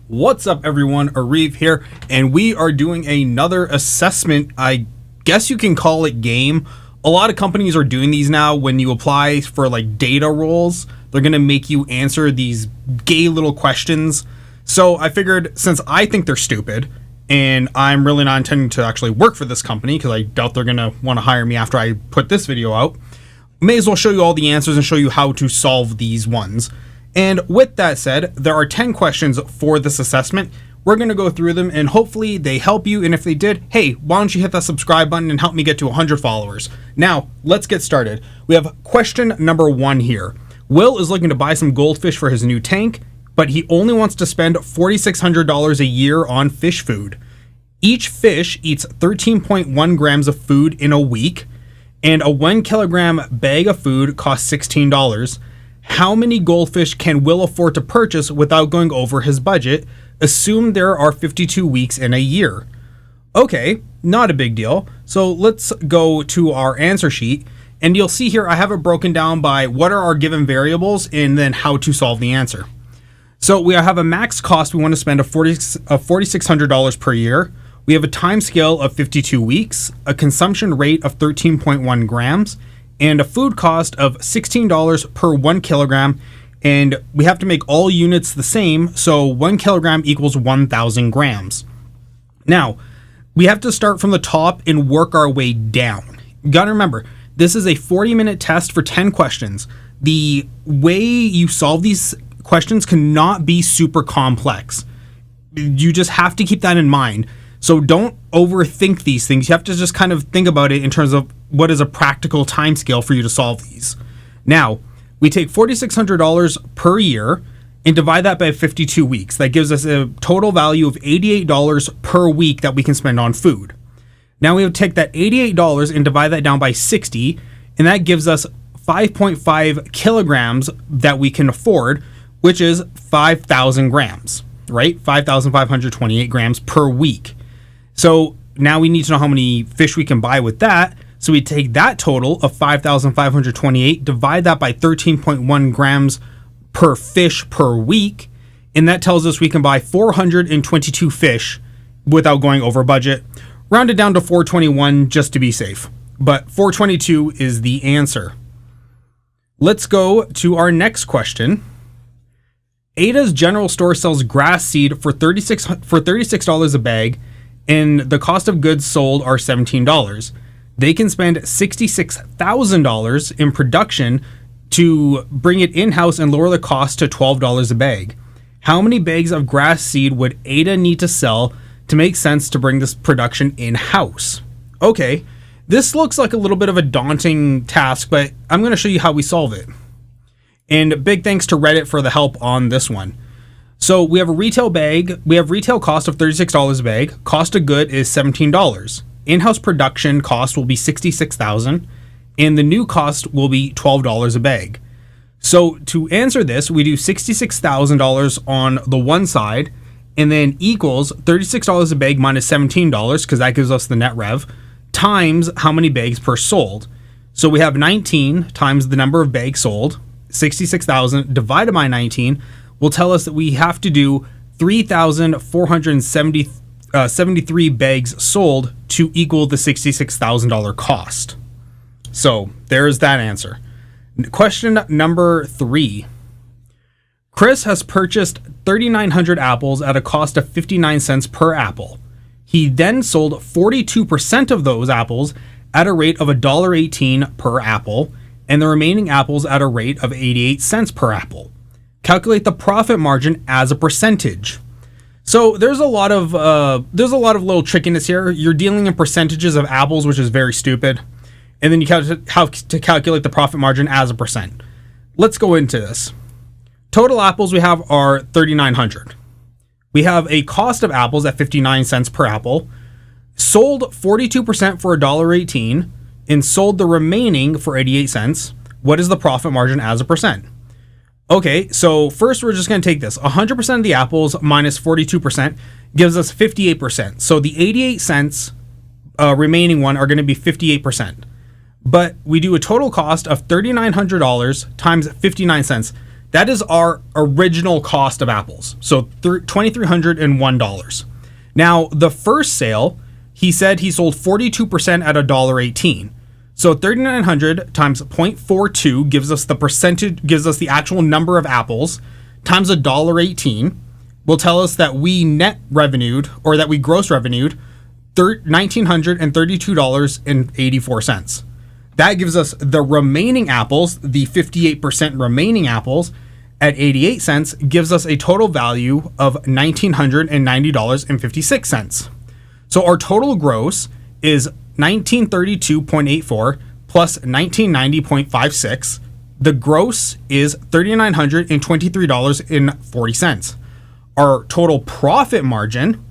What's up, everyone? Arif here, and we are doing another assessment. I guess you can call it game. A lot of companies are doing these now. When you apply for like data roles, they're going to make you answer these gay little questions. So I figured, since I think they're stupid, and I'm really not intending to actually work for this company because I doubt they're going to want to hire me after I put this video out, may as well show you all the answers and show you how to solve these ones. And with that said, there are 10 questions for this assessment. We're going to go through them and hopefully they help you. And if they did, hey, why don't you hit that subscribe button and help me get to 100 followers? Now, let's get started. We have question number 1 here. Will is looking to buy some goldfish for his new tank, but he only wants to spend $4,600 a year on fish food. Each fish eats 13.1 grams of food in a week, and a 1 kilogram bag of food costs $16. How many goldfish can Will afford to purchase without going over his budget? Assume there are 52 weeks in a year. Okay, not a big deal. So let's go to our answer sheet, and you'll see here I have it broken down by what are our given variables and then how to solve the answer. So we have a max cost we want to spend of $4,600 per year. We have a time scale of 52 weeks, a consumption rate of 13.1 grams, and a food cost of $16 per 1 kilogram, and we have to make all units the same, so 1 kilogram equals 1,000 grams. Now, we have to start from the top and work our way down. You gotta remember, this is a 40-minute test for 10 questions. The way you solve these questions cannot be super complex. You just have to keep that in mind. So don't overthink these things. You have to just kind of think about it in terms of what is a practical time scale for you to solve these. Now, we take $4,600 per year and divide that by 52 weeks. That gives us a total value of $88 per week that we can spend on food. Now we would take that $88 and divide that down by 60, and that gives us 5.5 kilograms that we can afford, which is 5,000 grams, right? 5,528 grams per week. So now we need to know how many fish we can buy with that. So we take that total of 5,528, divide that by 13.1 grams per fish per week, and that tells us we can buy 422 fish without going over budget. Round it down to 421 just to be safe, but 422 is the answer. Let's go to our next question. Ada's General Store sells grass seed for $36 a bag, and the cost of goods sold are $17. They can spend $66,000 in production to bring it in-house and lower the cost to $12 a bag. How many bags of grass seed would Ada need to sell to make sense to bring this production in-house? Okay, this looks like a little bit of a daunting task, but I'm going to show you how we solve it. And big thanks to Reddit for the help on this one. So we have a retail bag. We have retail cost of $36 a bag. Cost of good is $17. In-house production cost will be $66,000, and the new cost will be $12 a bag. So to answer this, we do $66,000 on the one side, and then equals $36 a bag minus $17, because that gives us the net rev, times how many bags per sold. So we have 19 times the number of bags sold. 66,000 divided by 19 will tell us that we have to do 3,473 bags sold to equal the $66,000 cost. So there's that answer. Question number 3. Chris has purchased 3,900 apples at a cost of 59 cents per apple. He then sold 42% of those apples at a rate of $1.18 per apple, and the remaining apples at a rate of 88 cents per apple. Calculate the profit margin as a percentage. So there's a lot of little trickiness here. You're dealing in percentages of apples, which is very stupid, and then you have to calculate the profit margin as a percent. Let's go into this. Total apples we have are 3,900. We have a cost of apples at 59 cents per apple, sold 42% for $1.18, and sold the remaining for 88 cents. What is the profit margin as a percent? Okay, so first we're just going to take this. 100% of the apples minus 42% gives us 58%. So the 88 cents remaining one are going to be 58%. But we do a total cost of $3,900 times 59 cents That is our original cost of apples. So $2,301. Now, the first sale, he said he sold 42% at $1.18. So 3,900 times 0.42 gives us the percentage, gives us the actual number of apples times $1.18 will tell us that we net revenued, or that we gross revenued $1,932.84. That gives us the remaining apples, the 58% remaining apples at 88 cents, gives us a total value of $1,990.56. So our total gross is 1932.84 plus 1990.56. The gross is $3,923.40. Our total profit margin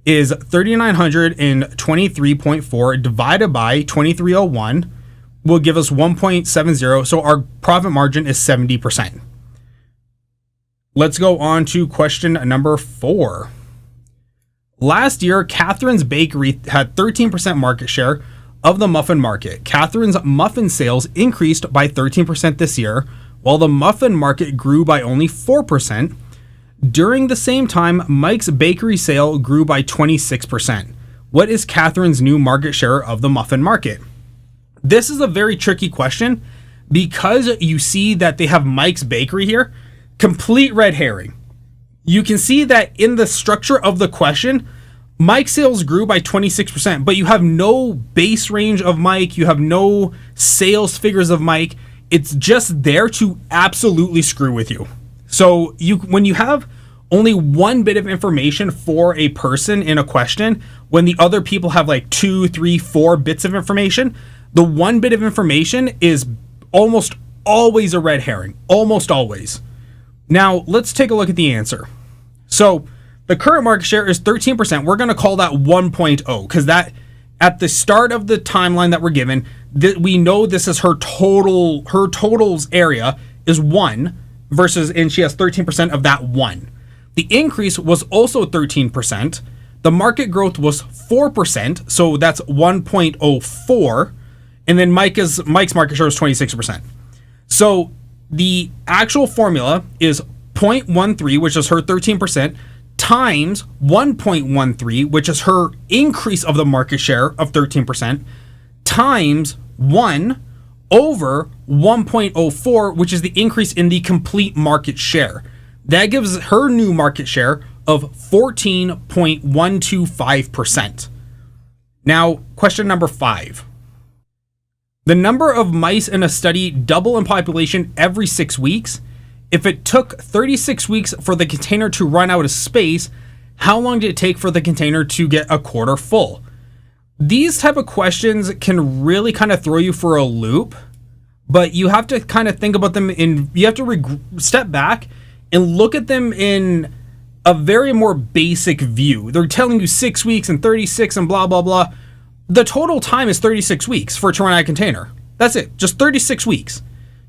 is 3,923.4 divided by 2,301 will give us 1.70. So our profit margin is 70%. Let's go on to question number 4. Last year, Catherine's Bakery had 13% market share of the muffin market. Catherine's muffin sales increased by 13% this year, while the muffin market grew by only 4%. During the same time, Mike's bakery sale grew by 26%. What is Catherine's new market share of the muffin market? This is a very tricky question because you see that they have Mike's Bakery here. Complete red herring. You can see that in the structure of the question, Mike's sales grew by 26%, but you have no base range of Mike. You have no sales figures of Mike. It's just there to absolutely screw with you. So when you have only one bit of information for a person in a question, when the other people have like 2, 3, 4 bits of information, the one bit of information is almost always a red herring. Almost always. Now, let's take a look at the answer. So the current market share is 13%. We're going to call that 1.0 because that at the start of the timeline that we're given, we know this is her totals area is 1 versus, and she has 13% of that 1. The increase was also 13%. The market growth was 4%. So that's 1.04. And then Mike's market share is 26%. So the actual formula is 0.13, which is her 13%, times 1.13, which is her increase of the market share of 13%, times 1 over 1.04, which is the increase in the complete market share. That gives her new market share of 14.125%. Now, question number 5. The number of mice in a study double in population every 6 weeks. If it took 36 weeks for the container to run out of space, how long did it take for the container to get a quarter full? These type of questions can really kind of throw you for a loop, but you have to kind of think about them you have to step back and look at them in a very more basic view. They're telling you 6 weeks and 36 and blah, blah, blah. The total time is 36 weeks for it to run out of container. That's it. Just 36 weeks.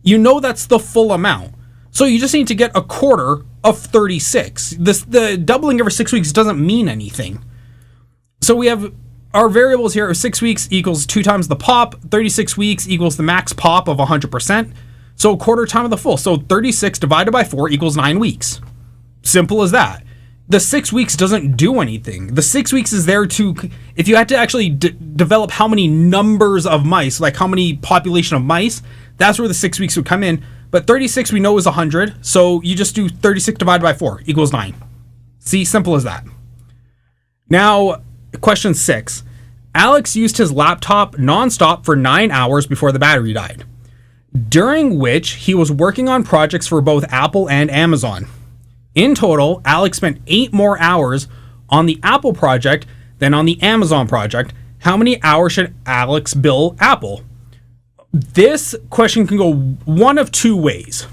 You know that's the full amount. So you just need to get a quarter of 36. The doubling every 6 weeks doesn't mean anything. So we have our variables here of 6 weeks equals 2 times the pop. 36 weeks equals the max pop of 100%. So a quarter time of the full. So 36 divided by 4 equals 9 weeks. Simple as that. The 6 weeks doesn't do anything. The 6 weeks is there to, if you had to actually develop how many numbers of mice, like how many population of mice, that's where the 6 weeks would come in. But 36 we know is 100, so you just do 36 divided by 4 equals 9. See, simple as that. Now, question 6. Alex used his laptop nonstop for 9 hours before the battery died, during which he was working on projects for both Apple and Amazon. In total, Alex spent 8 more hours on the Apple project than on the Amazon project. How many hours should Alex bill Apple? This question can go one of 2 ways.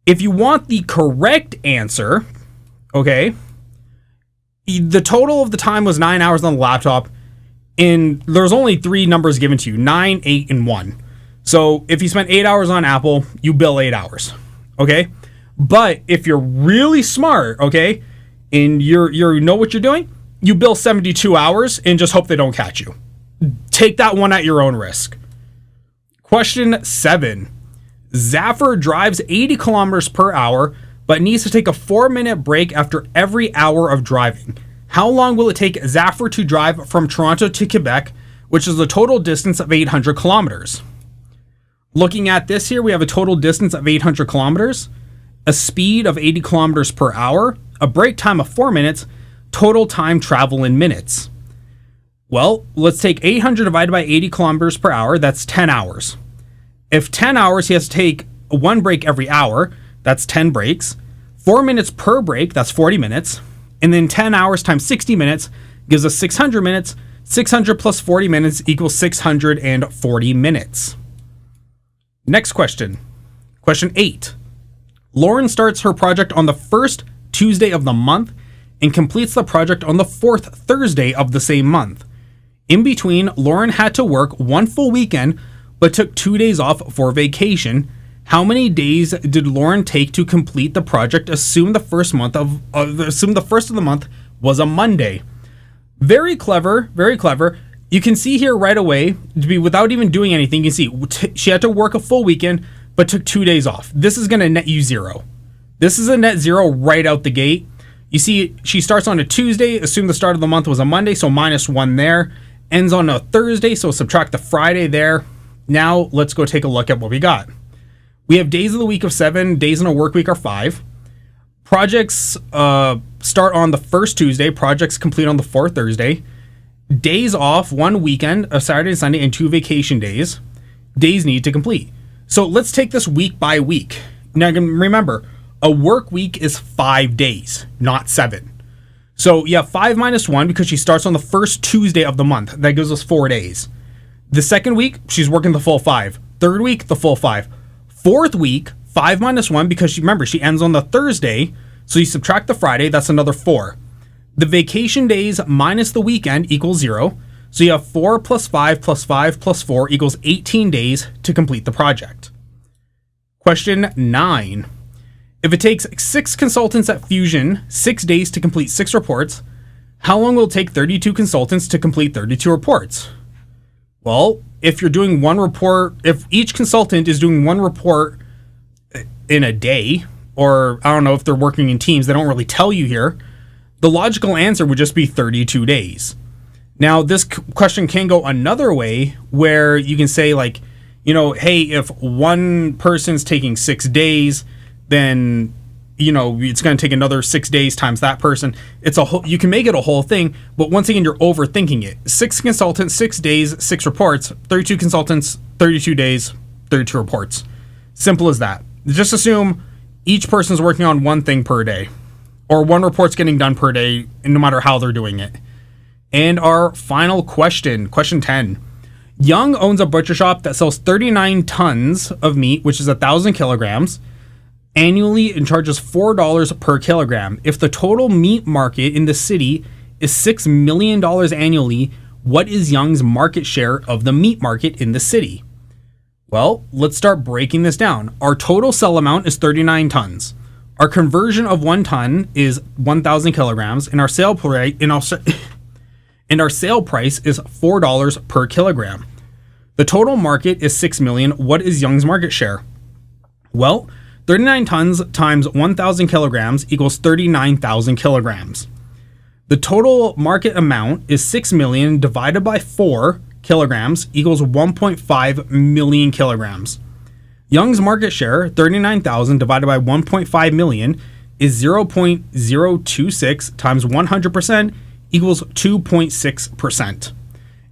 If you want the correct answer, okay, the total of the time was 9 hours on the laptop, and there's only 3 numbers given to you, 9, 8, and 1. So if you spent 8 hours on Apple, you bill 8 hours, okay? But if you're really smart, okay, and you know what you're doing, you bill 72 hours and just hope they don't catch you. Take that one at your own risk. Question 7. Zaffer drives 80 kilometers per hour, but needs to take a 4-minute break after every hour of driving. How long will it take Zaffer to drive from Toronto to Quebec, which is a total distance of 800 kilometers? Looking at this here, we have a total distance of 800 kilometers, a speed of 80 kilometers per hour, a break time of 4 minutes, total time travel in minutes. Well, let's take 800 divided by 80 kilometers per hour, that's 10 hours. If 10 hours, he has to take one break every hour, that's 10 breaks. 4 minutes per break, that's 40 minutes. And then 10 hours times 60 minutes gives us 600 minutes. 600 plus 40 minutes equals 640 minutes. Next question. Question 8. Lauren starts her project on the first Tuesday of the month and completes the project on the fourth Thursday of the same month. In between, Lauren had to work one full weekend but took 2 days off for vacation. How many days did Lauren take to complete the project? Assume the first of the month was a Monday. Very clever, very clever. You can see here right away, without even doing anything, you can see she had to work a full weekend but took 2 days off. This is going to net you 0. This is a net 0 right out the gate. You see, she starts on a Tuesday, assume the start of the month was a Monday, so -1 there. Ends on a Thursday, so subtract the Friday there. Now, let's go take a look at what we got. We have days of the week of 7, days in a work week are 5. Projects start on the first Tuesday, projects complete on the fourth Thursday. Days off, 1 weekend, a Saturday and Sunday, and 2 vacation days. Days need to complete. So let's take this week by week. Now, remember, a work week is 5 days, not 7. So yeah, 5 minus 1 because she starts on the first Tuesday of the month. That gives us 4 days. The second week, she's working the full 5. Third week, the full 5. Fourth week, 5 minus 1 because she ends on the Thursday. So you subtract the Friday, that's another 4. The vacation days minus the weekend equals 0. So you have 4 plus 5 plus 5 plus 4 equals 18 days to complete the project. Question 9. If it takes 6 consultants at Fusion 6 days to complete 6 reports, how long will it take 32 consultants to complete 32 reports? Well, if you're doing one report, if each consultant is doing one report in a day, or I don't know if they're working in teams, they don't really tell you here, the logical answer would just be 32 days. Now, this question can go another way where you can say like, hey, if one person's taking 6 days, then, it's going to take another 6 days times that person. You can make it a whole thing, but once again, you're overthinking it. 6 consultants, 6 days, 6 reports, 32 consultants, 32 days, 32 reports. Simple as that. Just assume each person's working on one thing per day, or one report's getting done per day, no matter how they're doing it. And our final question, question 10. Young owns a butcher shop that sells 39 tons of meat, which is 1,000 kilograms, annually and charges $4 per kilogram. If the total meat market in the city is $6 million annually, what is Young's market share of the meat market in the city? Well, let's start breaking this down. Our total sell amount is 39 tons. Our conversion of 1 ton is 1,000 kilograms, and our sale price is $4 per kilogram. The total market is 6 million. What is Young's market share? Well, 39 tons times 1,000 kilograms equals 39,000 kilograms. The total market amount is 6 million divided by 4 kilograms equals 1.5 million kilograms. Young's market share, 39,000 divided by 1.5 million, is 0.026 times 100% equals 2.6%.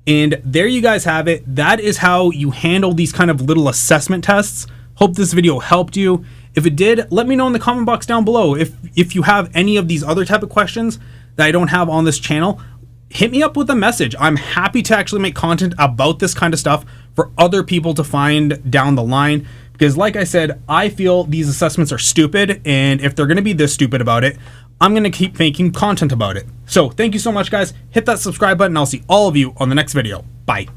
And there you guys have it. That is how you handle these kind of little assessment tests. Hope this video helped you. If it did, let me know in the comment box down below. If you have any of these other type of questions that I don't have on this channel, hit me up with a message. I'm happy to actually make content about this kind of stuff for other people to find down the line. Because like I said, I feel these assessments are stupid. And if they're going to be this stupid about it, I'm going to keep making content about it. So thank you so much, guys. Hit that subscribe button. I'll see all of you on the next video. Bye.